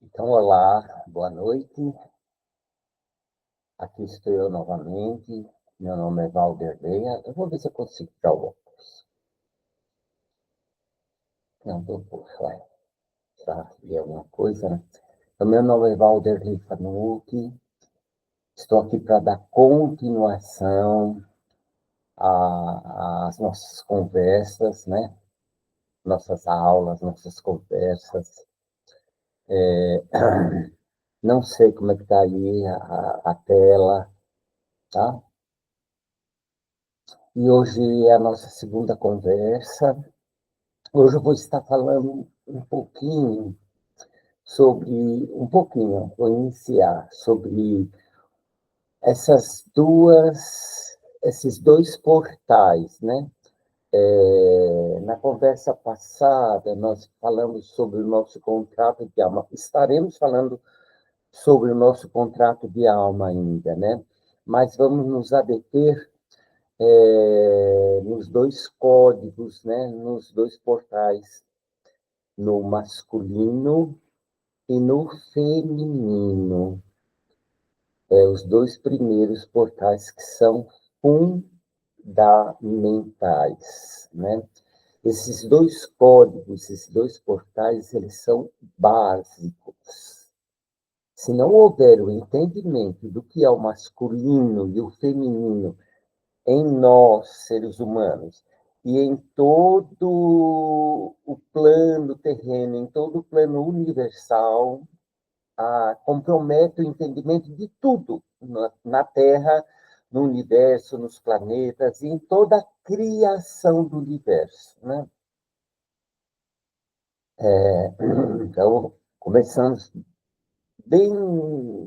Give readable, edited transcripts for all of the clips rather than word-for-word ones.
Então, olá, boa noite. Aqui estou eu novamente. Meu nome é Valderleia. Eu vou ver se eu consigo tirar o óculos. Não, vou puxar para ver alguma coisa, né? Então, meu nome é Valderlei Fanucchi. Estou aqui para dar continuação às nossas conversas, né? Nossas aulas, nossas conversas. Não sei como é que está aí a tela, tá? E hoje é a nossa segunda conversa. Hoje eu vou estar falando vou iniciar sobre esses dois portais, né? Na conversa passada, nós falamos sobre o nosso contrato de alma. Estaremos falando sobre o nosso contrato de alma ainda, né? Mas vamos nos adeter nos dois códigos, né? Nos dois portais, no masculino e no feminino. Os dois primeiros portais que são fundamentais, né? Esses dois códigos, esses dois portais, eles são básicos. Se não houver o entendimento do que é o masculino e o feminino em nós, seres humanos, e em todo o plano terreno, em todo o plano universal, compromete o entendimento de tudo na Terra, no universo, nos planetas e em toda a criação do universo, né? Então, começamos bem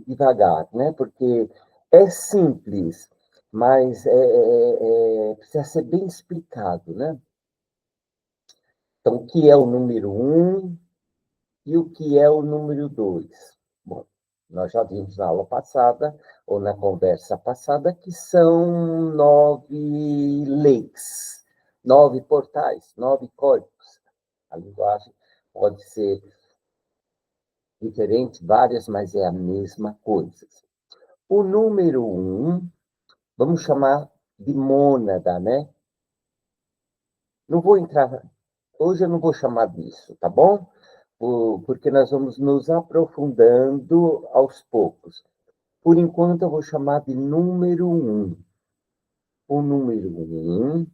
devagar, né? Porque é simples, mas precisa ser bem explicado, né? Então, o que é o número um e o que é o número dois? Bom, nós já vimos na aula passada, ou na conversa passada, que são 9 leis, 9 portais, 9 códigos. A linguagem pode ser diferente, várias, mas é a mesma coisa. O número um, vamos chamar de mônada, né? Não vou entrar, hoje eu não vou chamar disso, tá bom? Porque nós vamos nos aprofundando aos poucos. Por enquanto, eu vou chamar de número um. O número um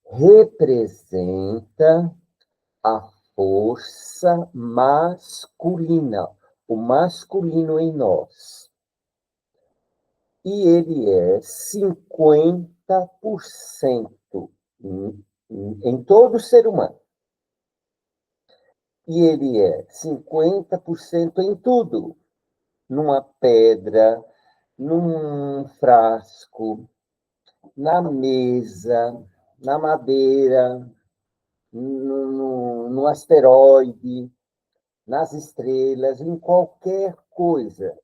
representa a força masculina, o masculino em nós. E ele é 50% em todo ser humano. E ele é 50% em tudo. Numa pedra, num frasco, na mesa, na madeira, no asteroide, nas estrelas, em qualquer coisa,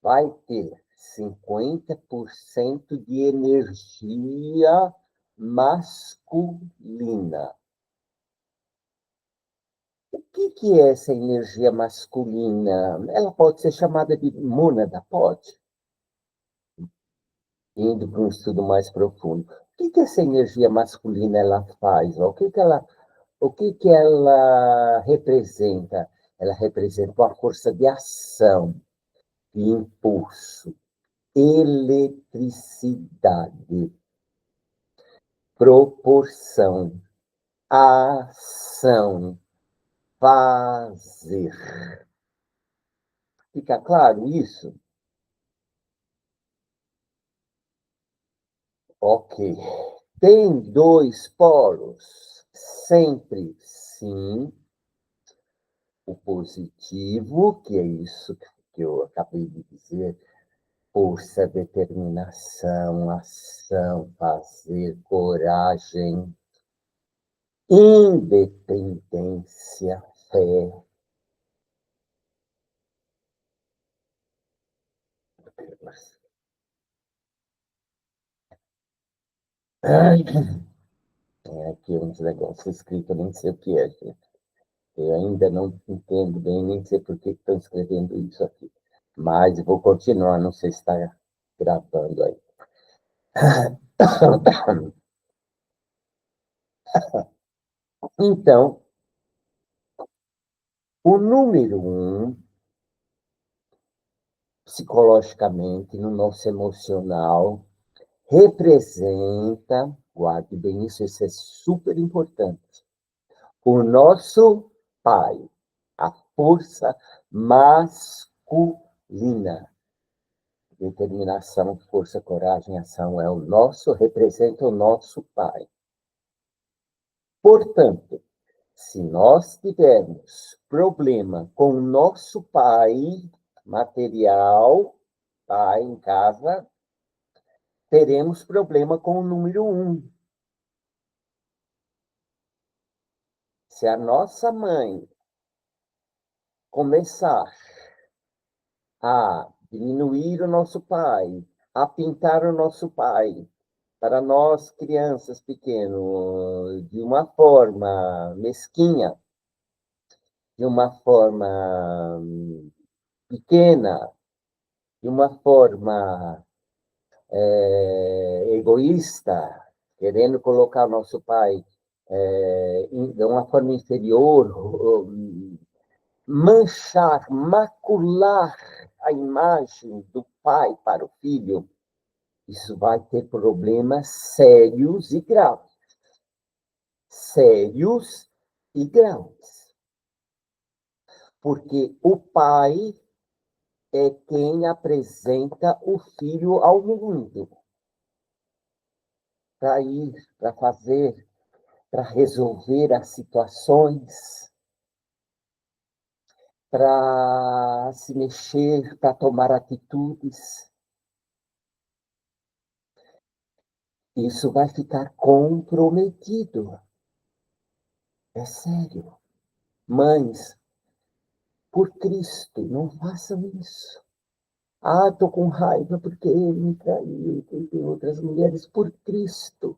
vai ter 50% de energia masculina. O que é essa energia masculina? Ela pode ser chamada de mônada, pode, indo para um estudo mais profundo. O que essa energia masculina ela faz? O que ela representa? Ela representa uma força de ação, de impulso, eletricidade, proporção, ação, fazer. Fica claro isso? Ok. Tem dois polos? Sempre sim. O positivo, que é isso que eu acabei de dizer, força, determinação, ação, fazer, coragem, independência, fé. Ai, tem aqui uns negócios escritos, nem sei o que é, gente. Eu ainda não entendo bem, nem sei por que estão escrevendo isso aqui. Mas vou continuar, não sei se está gravando aí. Então, o número 1, psicologicamente, no nosso emocional, representa, guarde bem isso, isso é super importante, o nosso pai, a força masculina. Determinação, força, coragem, ação é o nosso, representa o nosso pai. Portanto, se nós tivermos problema com o nosso pai material, pai em casa, teremos problema com o número 1. Se a nossa mãe começar a diminuir o nosso pai, a pintar o nosso pai, para nós, crianças pequenas, de uma forma mesquinha, de uma forma pequena, de uma forma egoísta, querendo colocar nosso pai de uma forma inferior, manchar, macular a imagem do pai para o filho, isso vai ter problemas sérios e graves. Sérios e graves. Porque o pai é quem apresenta o filho ao mundo. Para ir, para fazer, para resolver as situações, para se mexer, para tomar atitudes. Isso vai ficar comprometido. É sério. Mães, por Cristo, não façam isso. Ah, estou com raiva porque ele me traiu, tem outras mulheres. Por Cristo,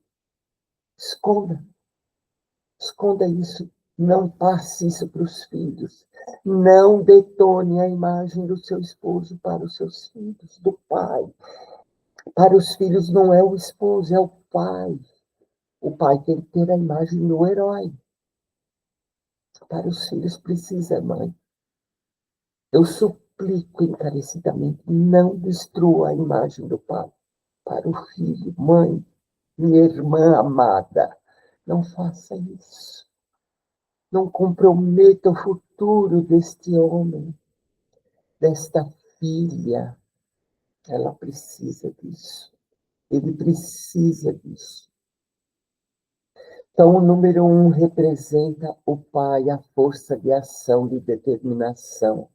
esconda. Esconda isso. Não passe isso para os filhos. Não detone a imagem do seu esposo para os seus filhos, do pai. Para os filhos não é o esposo, é o pai. O pai tem que ter a imagem do herói. Para os filhos precisa, mãe. Eu suplico encarecidamente, não destrua a imagem do pai. Para o filho, mãe, minha irmã amada, não faça isso. Não comprometa o futuro deste homem, desta filha. Ela precisa disso. Ele precisa disso. Então, o número 1 representa o pai, a força de ação, de determinação.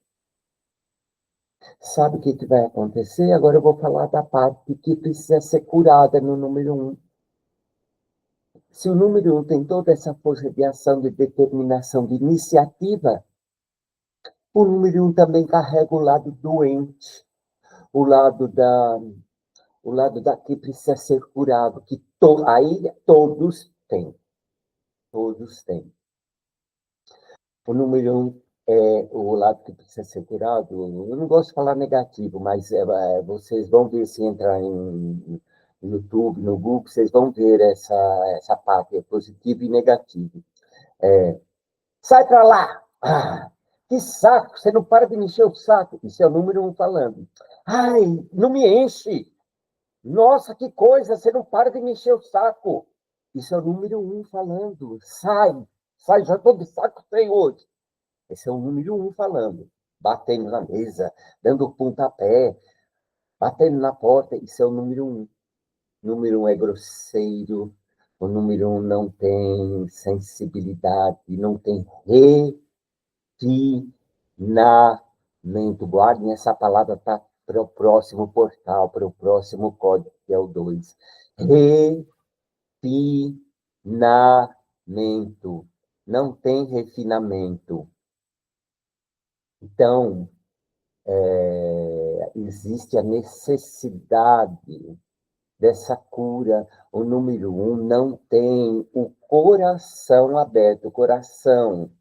Sabe o que vai acontecer? Agora eu vou falar da parte que precisa ser curada no número 1. Se o número 1 tem toda essa força de ação, de determinação, de iniciativa, o número 1 também carrega o lado doente, o lado da que precisa ser curado, que aí todos têm. Todos têm. O número 1 é o lado que precisa ser curado. Eu não gosto de falar negativo, mas vocês vão ver se entrar no YouTube, no Google, vocês vão ver essa parte, é positivo e negativo. Sai para lá! Ah, que saco! Você não para de me encher o saco. Isso é o número 1 falando. Ai, não me enche! Nossa, que coisa! Você não para de me encher o saco. Isso é o número 1 falando. Sai, já estou de saco cheio hoje. Esse é o número 1 falando. Batendo na mesa, dando pontapé, batendo na porta. Isso é o número 1. O número 1 é grosseiro. O número 1 não tem sensibilidade, não tem refinamento. Guardem essa palavra para o próximo portal, para o próximo código, que é o 2. Refinamento. Não tem refinamento. Então, existe a necessidade dessa cura. O número 1 não tem o coração aberto. O coração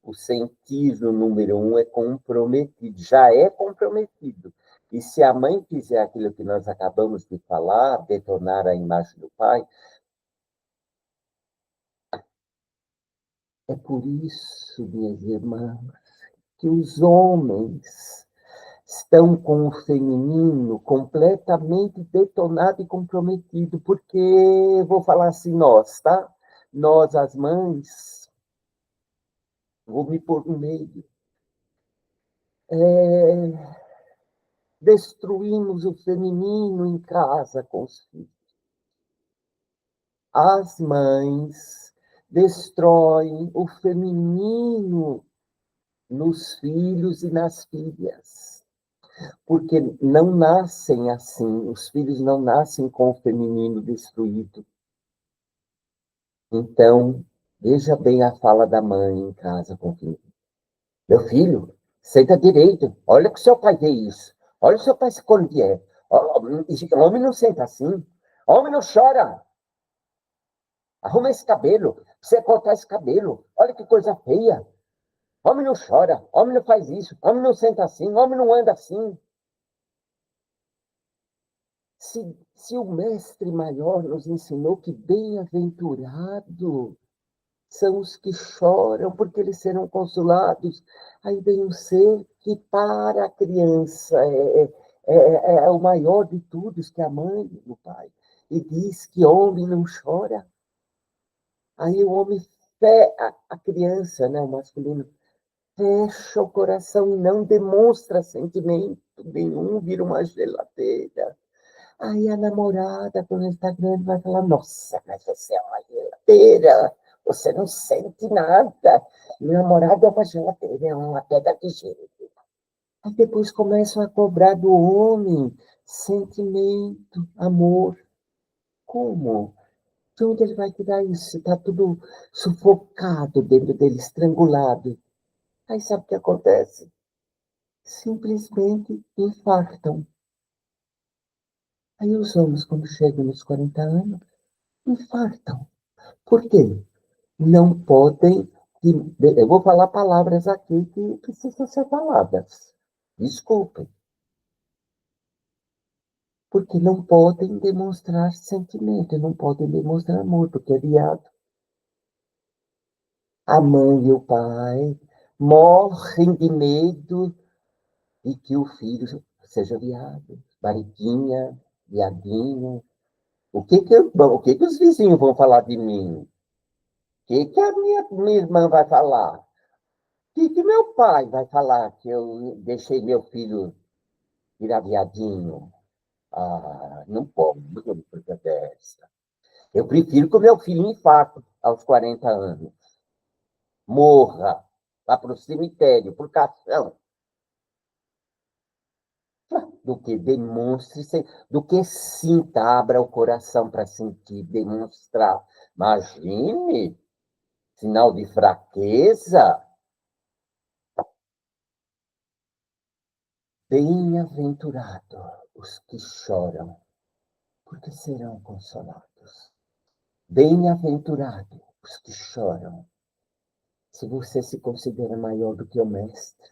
o sentir no número um é comprometido, já é comprometido. E se a mãe fizer aquilo que nós acabamos de falar, detonar a imagem do pai, é por isso, minhas irmãs, que os homens estão com o feminino completamente detonado e comprometido, porque, vou falar assim, nós, tá? Nós, as mães, vou me pôr no meio, destruímos o feminino em casa com os filhos. As mães destroem o feminino nos filhos e nas filhas, porque não nascem assim, os filhos não nascem com o feminino destruído. Então, veja bem a fala da mãe em casa com o filho. Meu filho, senta direito, olha que o seu pai vê isso, olha o seu pai se quando vier. Homem não senta assim, homem não chora. Arruma esse cabelo, você cortar esse cabelo, olha que coisa feia. Homem não chora, homem não faz isso, homem não senta assim, homem não anda assim. Se o mestre maior nos ensinou que bem-aventurado são os que choram, porque eles serão consolados, aí vem um ser que para a criança é o maior de todos, que é a mãe e o pai, e diz que homem não chora. Aí o homem, a criança, né, o masculino, fecha o coração e não demonstra sentimento nenhum, vira uma geladeira. Aí a namorada, quando ele está grande, vai falar, nossa, mas você é uma geladeira, você não sente nada. Meu namorado é uma geladeira, é uma pedra de gelo. Aí depois começam a cobrar do homem sentimento, amor. Como? De onde ele vai tirar isso? Está tudo sufocado dentro dele, estrangulado. Aí sabe o que acontece? Simplesmente infartam. Aí os homens, quando chegam nos 40 anos, infartam. Por quê? Não podem. Eu vou falar palavras aqui que precisam ser faladas. Desculpem. Porque não podem demonstrar sentimento, não podem demonstrar amor, porque é viado. A mãe e o pai morrem de medo de que o filho seja viado, mariquinha, viadinho. O que os vizinhos vão falar de mim? Que a minha irmã vai falar? Que meu pai vai falar que eu deixei meu filho virar viadinho? Ah, não pode uma coisa dessa. Eu prefiro que o meu filho infarto aos 40 anos. Morra, vá para o cemitério, por caixão, do que demonstre, do que sinta, abra o coração para sentir, demonstrar. Imagine, sinal de fraqueza. Bem-aventurado os que choram, porque serão consolados. Bem-aventurado os que choram. Se você se considera maior do que o mestre,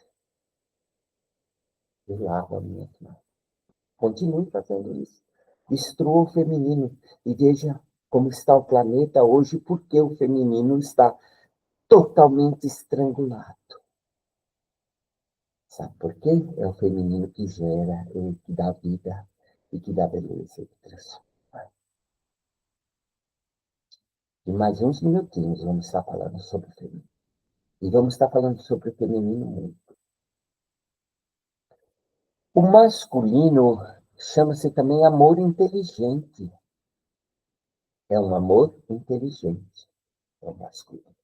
lava minha mão. Continue fazendo isso. Destrua o feminino e veja como está o planeta hoje, porque o feminino está totalmente estrangulado. Sabe por quê? É o feminino que gera, que dá vida e que dá beleza e que transforma. Em mais uns minutinhos vamos estar falando sobre o feminino. E vamos estar falando sobre o feminino muito. O masculino chama-se também amor inteligente. É um amor inteligente. É o masculino.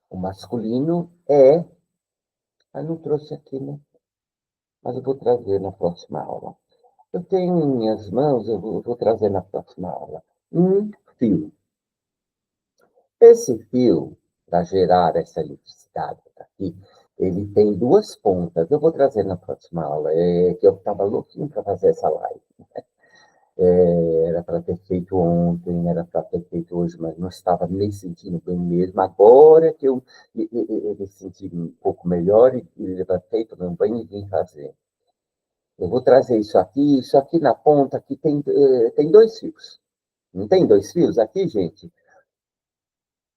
O masculino é. Não trouxe aqui, né? Mas eu vou trazer na próxima aula. Eu tenho em minhas mãos, eu vou trazer na próxima aula, um fio. Esse fio, para gerar essa eletricidade aqui, ele tem duas pontas. Eu vou trazer na próxima aula, que eu estava louquinho para fazer essa live. Era para ter feito ontem, era para ter feito hoje, mas não estava me sentindo bem mesmo. Agora que eu me senti um pouco melhor e levantei, tomei um banho e vim fazer. Eu vou trazer isso aqui na ponta, aqui tem dois fios. Não tem dois fios aqui, gente?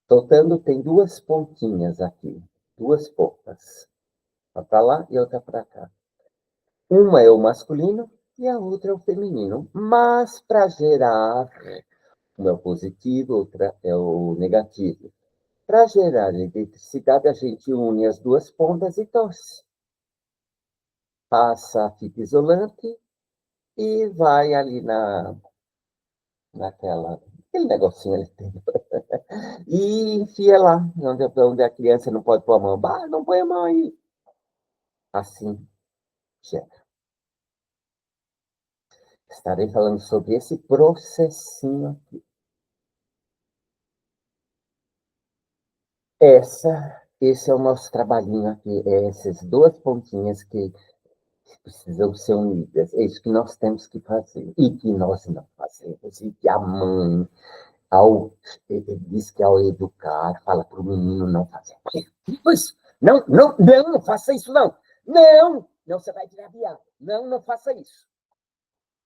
Soltando, tem duas pontinhas aqui, duas pontas. Uma para lá e outra para cá. Uma é o masculino e a outra é o feminino. Mas para gerar, uma é o positivo, outra é o negativo. Para gerar eletricidade, a gente une as duas pontas e torce. Passa a fita isolante e vai ali aquele negocinho ali dentro. E enfia lá, onde a criança não pode pôr a mão. Bah, não põe a mão aí. Assim, gera. Estarei falando sobre esse processinho aqui. Esse é o nosso trabalhinho aqui, essas duas pontinhas que precisam ser unidas. É isso que nós temos que fazer e que nós não fazemos. E que a mãe, diz que ao educar, fala para o menino não fazer. Isso, não, não, não, não faça isso, não. Não, não, você vai virar viado. Não, não faça isso.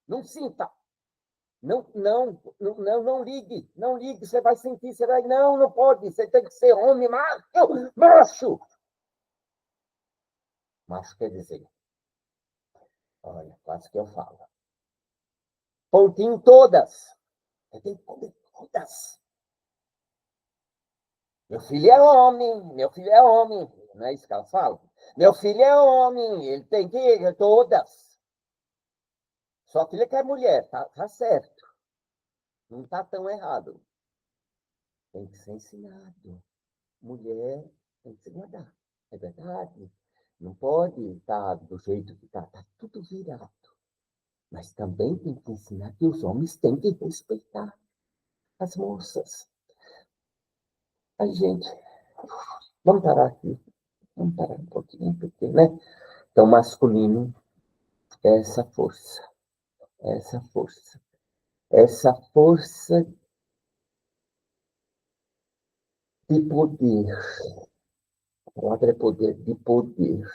Não sinta. Não, não, não, não, não ligue, não ligue, você vai sentir, você vai, não, não pode, você tem que ser homem, macho, macho. Macho quer dizer, olha, quase que eu falo. Pontinho todas. Eu tenho que comer todas. Meu filho é homem, não é isso que ela fala? Meu filho é homem, ele tem que ir todas. Sua filha que é mulher, tá certo. Não tá tão errado. Tem que ser ensinado. Mulher tem que se guardar. É verdade. Não pode estar do jeito que está. Está tudo virado. Mas também tem que ensinar que os homens têm que respeitar as moças. Ai, gente, vamos parar aqui. Vamos parar um pouquinho, porque, né? Então, masculino é essa força. Essa força. Essa força de poder. A palavra é poder, de poder.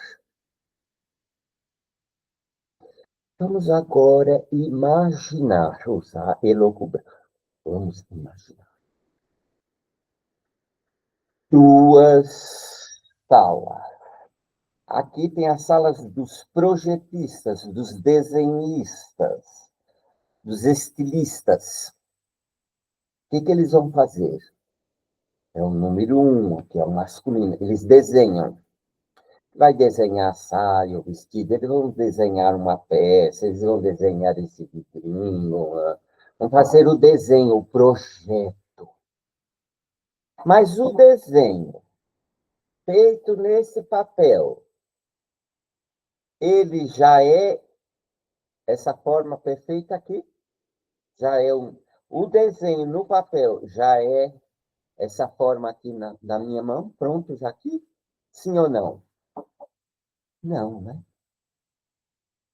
Vamos agora imaginar, usar elocubrar. Vamos imaginar. Duas salas. Aqui tem as salas dos projetistas, dos desenhistas, dos estilistas. O que eles vão fazer? É o número 1, que é o masculino. Eles desenham. Vai desenhar a saia, o vestido, eles vão desenhar uma peça, eles vão desenhar esse vitrinho, vão fazer o desenho, o projeto. Mas o desenho feito nesse papel, ele já é essa forma perfeita aqui? Já é o desenho no papel, já é essa forma aqui na minha mão, pronto, já aqui? Sim ou não? Não, né?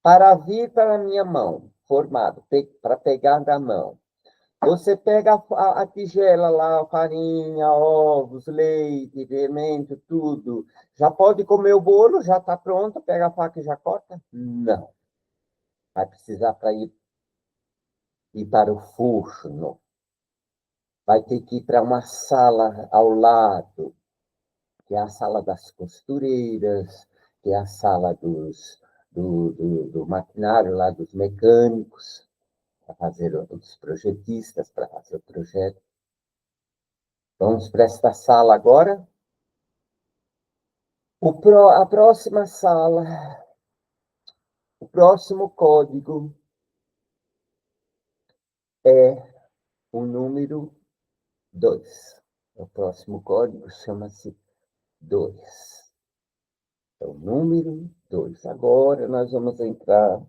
Para vir para a minha mão, formado, para pegar da mão, você pega a tigela lá, farinha, ovos, leite, fermento, tudo. Já pode comer o bolo, já está pronto, pega a faca e já corta? Não. Vai precisar ir para o forno. Vai ter que ir para uma sala ao lado, que é a sala das costureiras, que é a sala do maquinário lá, dos mecânicos, para fazer os projetistas, para fazer o projeto. Vamos para esta sala agora. A próxima sala, o próximo código é o número 2. O próximo código chama-se 2. É o número 2. Agora nós vamos entrar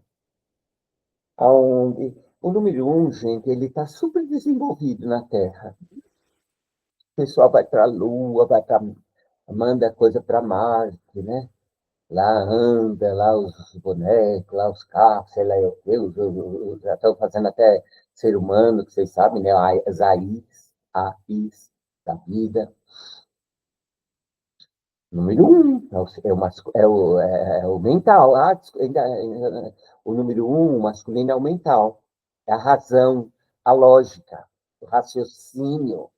aonde? O número 1, gente, ele está super desenvolvido na Terra. O pessoal vai para a Lua, manda coisa para Marte, né? lá anda, lá os bonecos, lá os carros, sei lá, já estão fazendo até ser humano, que vocês sabem, né? As AIs da vida. Número um é o mental. O número um, o masculino, é o mental. É a razão, a lógica, o raciocínio.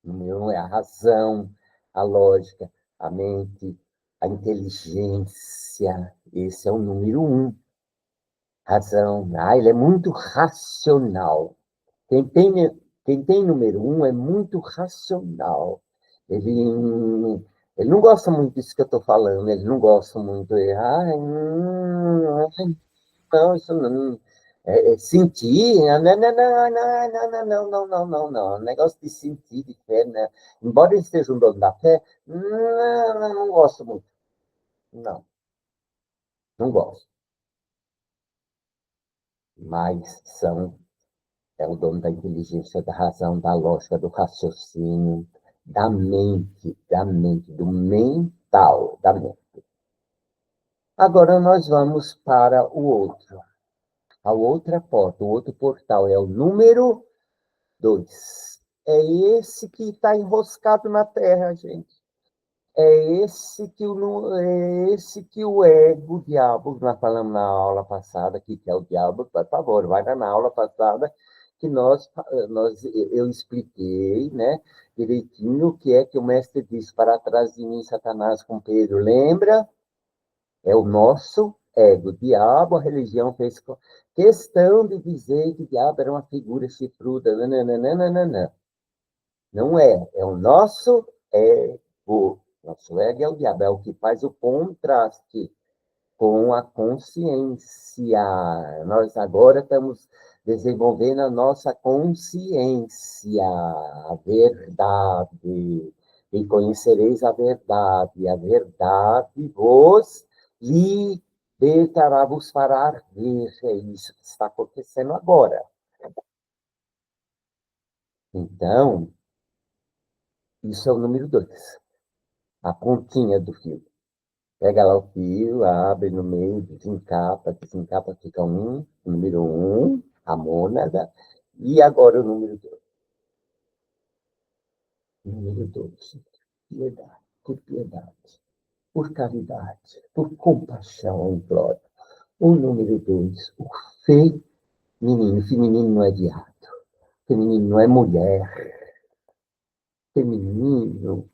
O número um é a razão, a lógica, a mente, a inteligência. Esse é o número um. Razão. Ah, ele é muito racional. Quem tem, quem tem número um é muito racional. Ele não gosta muito disso que eu estou falando, ele não gosta muito. Não, isso não. Sentir, não, não, não, não, não, não, não, não, não, não, não. Negócio de sentir, de fé, né? Embora ele seja um dono da fé, não, não gosto muito. Não, não gosto. Mas é o dono da inteligência, da razão, da lógica, do raciocínio, do mental, da mente. Agora nós vamos para o outro. A outra porta, o outro portal é o número 2. É esse que está enroscado na terra, gente. É esse que o ego, o diabo, nós falamos na aula passada, que é o diabo, por favor, vai na aula passada, que eu expliquei, né, direitinho o que é que o mestre disse: para trás de mim, Satanás, com Pedro. Lembra? É o nosso ego. O diabo, a religião fez questão de dizer que o diabo era uma figura chifruda. Não, não, não, não, não, não, não. Não é. É o nosso ego. Nosso ego é o diabo. É o que faz o contraste com a consciência. Nós agora estamos desenvolvendo a nossa consciência, a verdade. E conhecereis a verdade vos libertará, vos fará ver. É isso que está acontecendo agora. Então, isso é o número 2, a pontinha do fio. Pega lá o fio, abre no meio, desencapa, fica o número um, a mônada, e agora o número 2. Número 2, piedade, por caridade, por compaixão, eu imploro. O número 2, o feminino. Feminino não é viado, feminino não é mulher, feminino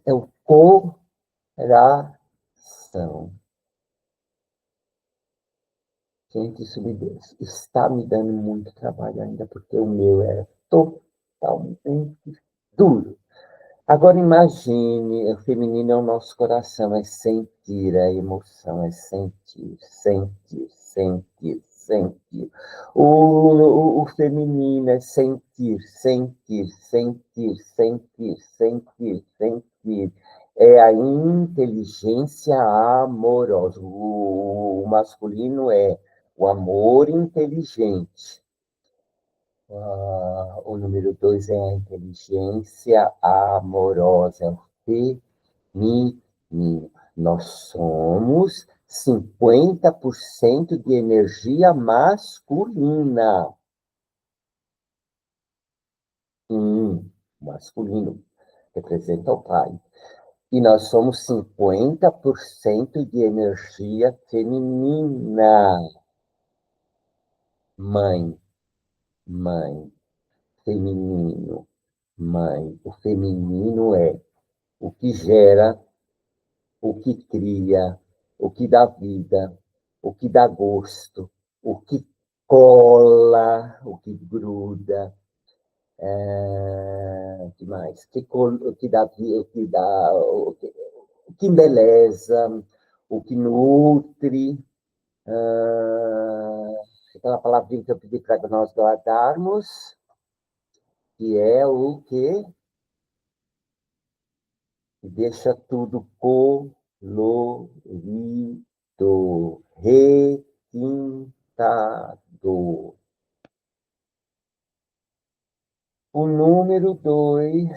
é o coração. Gente, isso está me dando muito trabalho ainda, porque o meu era totalmente duro. Agora imagine, o feminino é o nosso coração, é sentir a emoção, é sentir, sentir, sentir, sentir. O feminino é sentir, sentir, sentir, sentir, sentir, sentir. É a inteligência amorosa. O masculino é o amor inteligente. O número 2 é a inteligência amorosa, é o feminino. Nós somos 50% de energia masculina. Masculino representa o pai. E nós somos 50% de energia feminina. Mãe, mãe, feminino, mãe. O feminino é o que gera, o que cria, o que dá vida, o que dá gosto, o que cola, o que gruda, o que mais? O que dá, o que embeleza, o que nutre, aquela palavrinha que eu pedi para nós guardarmos, que é o que deixa tudo colorido, requintado. O número 2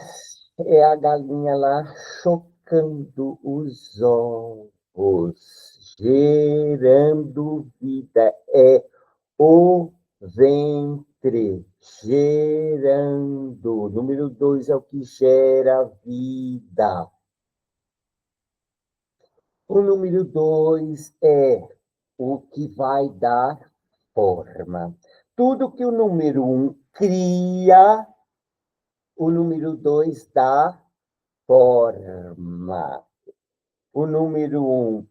é a galinha lá chocada. colocando os ovos, gerando vida. É o ventre, gerando. Número 2 é o que gera vida. O número 2 é o que vai dar forma. Tudo que o número 1 cria, o número 2 dá forma. O número 1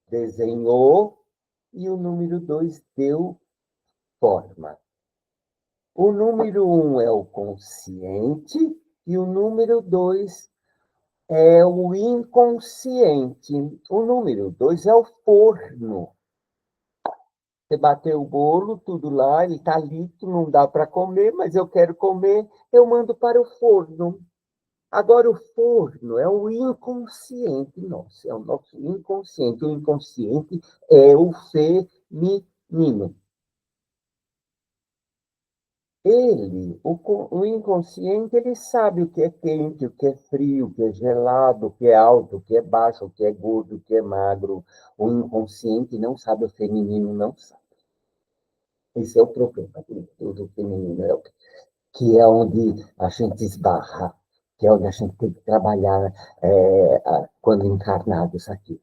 desenhou e o número 2 deu forma. O número 1 é o consciente e o número 2 é o inconsciente. O número 2 é o forno. Você bateu o bolo, tudo lá, ele está líquido, não dá para comer, mas eu quero comer, eu mando para o forno. Agora, o forno é o inconsciente nosso, é o nosso inconsciente. O inconsciente é o feminino. O inconsciente, ele sabe o que é quente, o que é frio, o que é gelado, o que é alto, o que é baixo, o que é gordo, o que é magro. O inconsciente não sabe, o feminino não sabe. Esse é o problema do feminino, que é onde a gente esbarra, que é onde a gente tem que trabalhar quando encarnados aqui.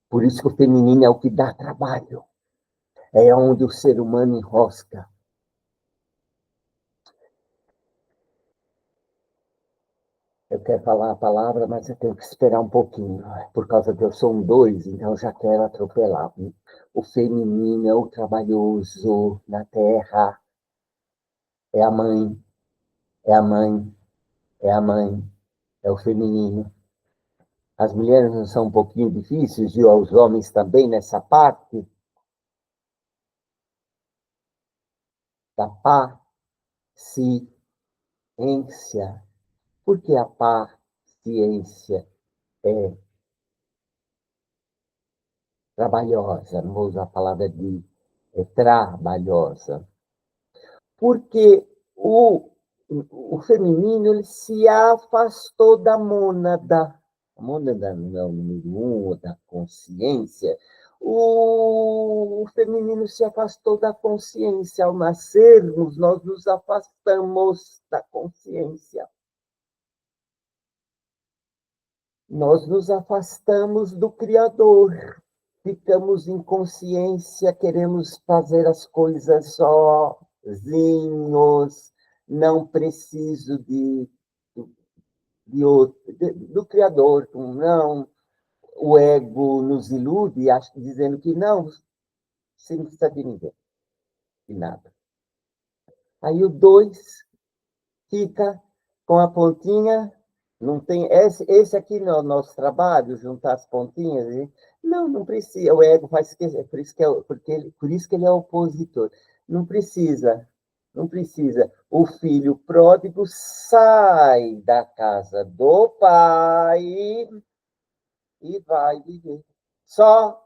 Por isso que o feminino é o que dá trabalho, é onde o ser humano enrosca. Eu quero falar a palavra, mas eu tenho que esperar um pouquinho, por causa que eu sou um 2, então eu já quero atropelar. O feminino é o trabalhoso na terra, é a mãe, é a mãe, é a mãe, é o feminino. As mulheres não são um pouquinho difíceis, e os homens também nessa parte da paciência. Por que a paciência é trabalhosa? Não vou usar a palavra é trabalhosa. Porque o feminino ele se afastou da mônada. A mônada não é o número 1 da consciência. O feminino se afastou da consciência. Ao nascermos, nós nos afastamos da consciência. Nós nos afastamos do Criador. Ficamos em consciência, queremos fazer as coisas sozinhos, não preciso do Criador, não. O ego nos ilude, dizendo que não, você não precisa de ninguém, de nada. Aí o 2 fica com a pontinha, não tem. Esse aqui no nosso trabalho, juntar as pontinhas. Não, não precisa. O ego faz esquecer, por isso que por isso que ele é opositor. Não precisa, não precisa. O filho pródigo sai da casa do pai e vai viver sozinho.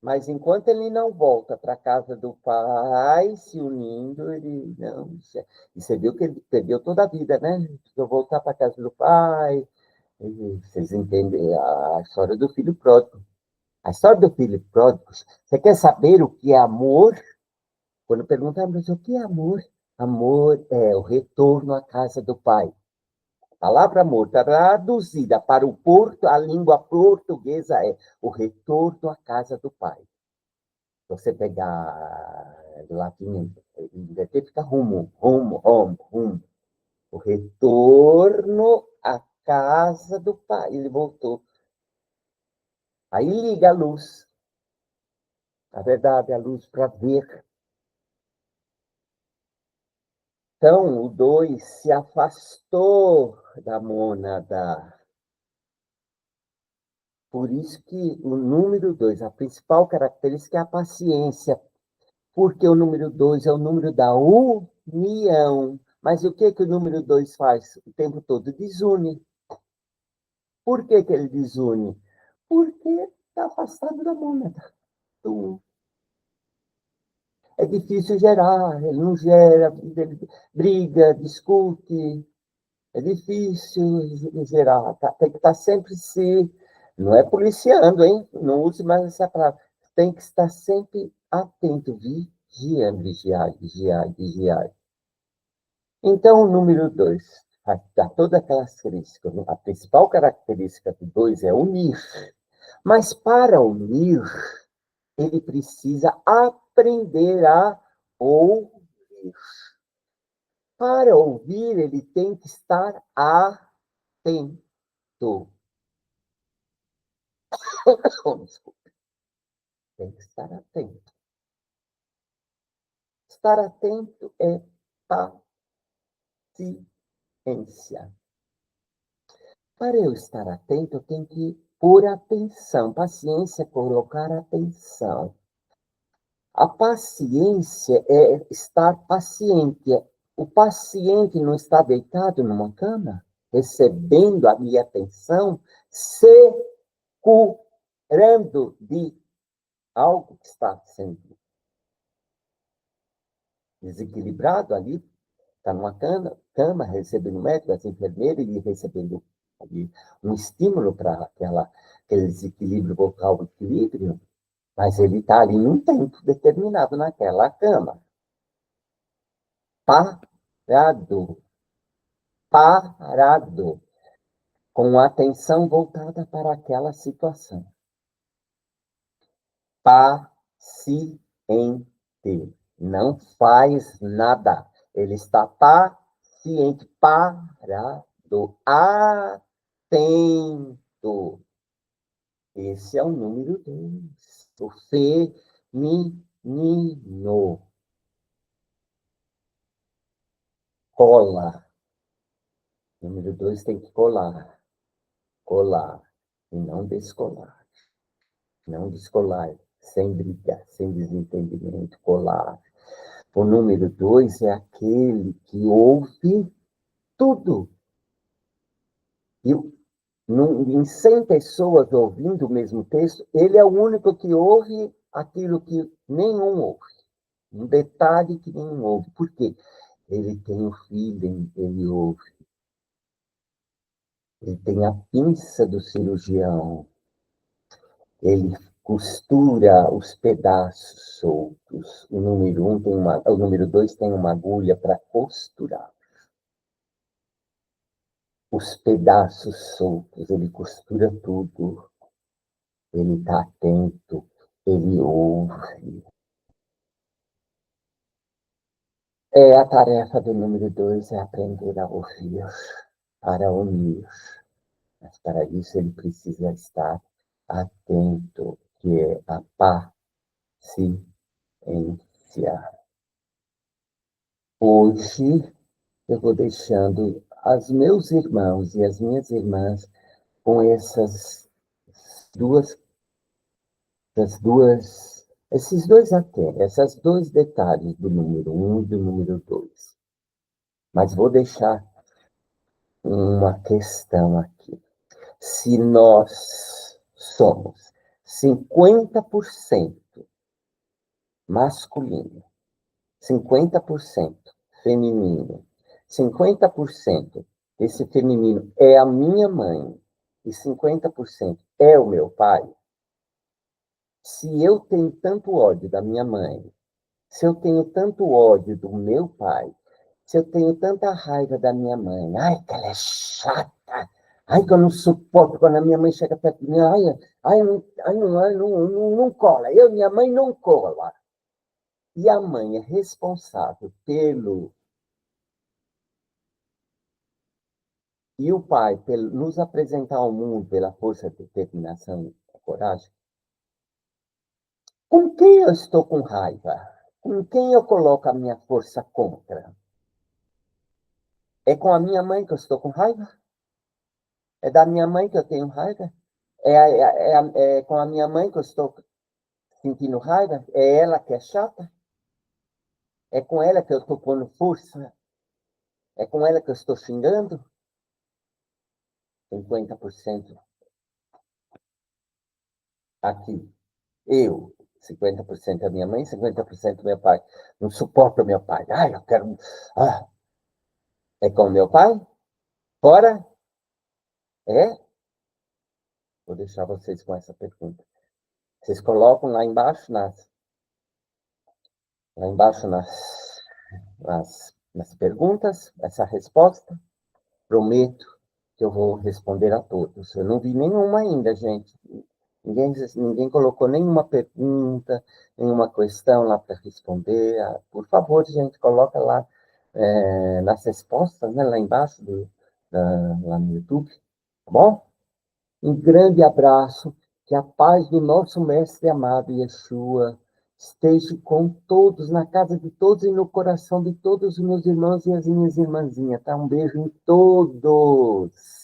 Mas enquanto ele não volta para a casa do pai, se unindo, ele não. E você viu que ele perdeu toda a vida, né? Precisou voltar para a casa do pai. Vocês entendem a história do filho pródigo. A história do filho pródigo. Você quer saber o que é amor? Quando perguntam, mas o que é amor? Amor é o retorno à casa do pai. A palavra amor, traduzida para o a língua portuguesa é o retorno à casa do pai. Você pegar latim, deve ficar rumo, rumo, rumo, rumo. O retorno à casa do pai. Ele voltou. Aí liga a luz. A verdade, a luz para ver. Então, o 2 se afastou da mônada. Por isso que o número 2, a principal característica é a paciência. Porque o número 2 é o número da união. Mas o que o número 2 faz o tempo todo? Desune. Por que ele desune? Porque está afastado da mônada. é difícil gerar, ele não gera, ele briga, discute, é difícil gerar, tem que estar sempre se, não é policiando, hein? Não use mais essa palavra, tem que estar sempre atento, vigiando, vigiar, vigiar, vigiar. Então, o número 2, dá todas aquelas características. A principal característica do 2 é unir. Mas para unir, ele precisa aprender a ouvir. Para ouvir, ele tem que estar atento. Desculpa. Tem que estar atento. Estar atento é paciência. Para eu estar atento, eu tenho que pôr atenção. Paciência é colocar atenção. A paciência é estar paciente. O paciente não está deitado numa cama, recebendo a minha atenção, se curando de algo que está sendo desequilibrado ali, está numa cama recebendo médico, as enfermeiras, e recebendo ali um estímulo para aquele desequilíbrio vocal, equilíbrio, mas ele está ali em um tempo determinado naquela cama. Parado, parado, com a atenção voltada para aquela situação. Paciente, não faz nada. Ele está paciente, parado, atento. Esse é o número 2. O feminino. Cola. Número 2 tem que colar. Colar. E não descolar. Não descolar. Sem briga, sem desentendimento. Colar. O número 2 é aquele que ouve tudo. E em 100 pessoas ouvindo o mesmo texto, ele é o único que ouve aquilo que nenhum ouve. Um detalhe que nenhum ouve. Por quê? Ele tem o feeling, ele ouve. Ele tem a pinça do cirurgião. Ele costura os pedaços soltos. O número 2 tem uma agulha para costurar. Os pedaços soltos, ele costura tudo. Ele está atento, ele ouve. A tarefa do número 2 é aprender a ouvir, para unir. Mas para isso ele precisa estar atento, que é a paciência. Hoje eu vou deixando os meus irmãos e as minhas irmãs com duas, esses esses dois detalhes do número 1 e do número 2. Mas vou deixar uma questão aqui. Se nós somos 50% masculino, 50% feminino, 50% esse feminino é a minha mãe e 50% é o meu pai, se eu tenho tanto ódio da minha mãe, se eu tenho tanto ódio do meu pai, se eu tenho tanta raiva da minha mãe, ai, que ela é chata, ai, que eu não suporto quando a minha mãe chega perto de mim, não cola, eu e minha mãe não cola. E a mãe é responsável pelo. E o pai, pelo nos apresentar ao mundo pela força, determinação e coragem. Com quem eu estou com raiva? Com quem eu coloco a minha força contra? É com a minha mãe que eu estou com raiva? É da minha mãe que eu tenho raiva? É com a minha mãe que eu estou sentindo raiva? É ela que é chata? É com ela que eu estou pondo força? É com ela que eu estou xingando? 50% aqui. Eu. 50% é minha mãe, 50% meu pai. Não suporto meu pai. Eu quero... É com meu pai? Fora? É? Vou deixar vocês com essa pergunta. Vocês colocam lá embaixo nas perguntas, essa resposta. Prometo que eu vou responder a todos. Eu não vi nenhuma ainda, gente. Ninguém colocou nenhuma pergunta, nenhuma questão lá para responder. Por favor, gente, coloca lá nas respostas, né, lá embaixo, lá no YouTube, tá bom? Um grande abraço, que a paz do nosso Mestre amado Yeshua esteja com todos, na casa de todos e no coração de todos os meus irmãos e as minhas irmãzinhas, tá? Um beijo em todos!